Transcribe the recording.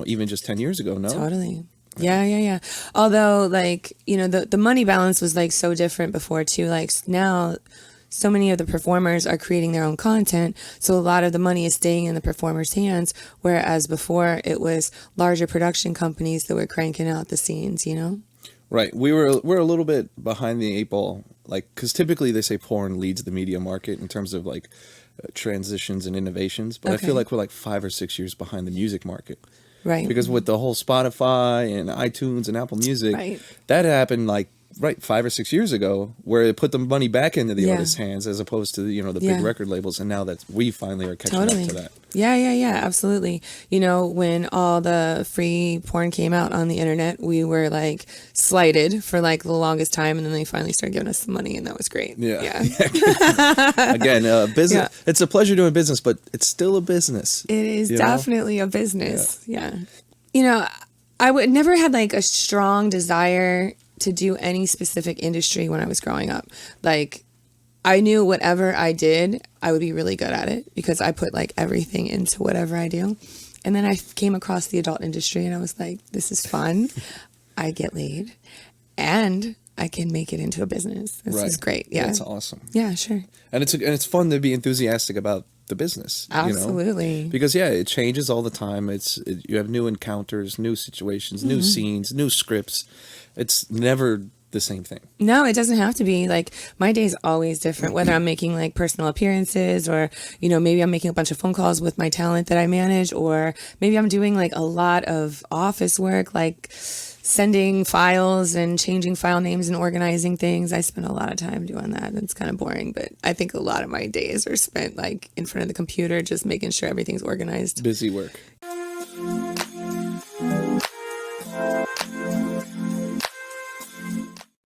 even just 10 years ago. No, totally. Yeah. Although, like, the money balance was like so different before too. Like now, so many of the performers are creating their own content, so a lot of the money is staying in the performers' hands, whereas before it was larger production companies that were cranking out the scenes, Right. We're a little bit behind the 8 ball, like, because typically they say porn leads the media market in terms of like transitions and innovations, but I feel like we're like 5 or 6 years behind the music market. Right. Because with the whole Spotify and iTunes and Apple Music, Right. that happened like 5 or 6 years ago, where it put the money back into the artist's hands as opposed to the big record labels, and now that we finally are catching up to that. Yeah, absolutely. When all the free porn came out on the internet, we were like slighted for like the longest time, and then they finally started giving us some money, and that was great. Yeah. Again, business. Yeah. It's a pleasure doing business, but it's still a business. It is definitely a business. Yeah. I would never had like a strong desire to do any specific industry when I was growing up. Like, I knew whatever I did, I would be really good at it because I put like everything into whatever I do. And then I came across the adult industry and I was like, this is fun. I get laid and I can make it into a business. This is great. Yeah. That's awesome. Yeah, sure. And it's fun to be enthusiastic about the business. Absolutely. Because it changes all the time. You have new encounters, new situations, new scenes, new scripts. It's never the same thing. No, it doesn't have to be. Like, my day is always different, whether I'm making like personal appearances or, maybe I'm making a bunch of phone calls with my talent that I manage, or maybe I'm doing like a lot of office work, like sending files and changing file names and organizing things. I spend a lot of time doing that. It's kind of boring, but I think a lot of my days are spent like in front of the computer, just making sure everything's organized. Busy work.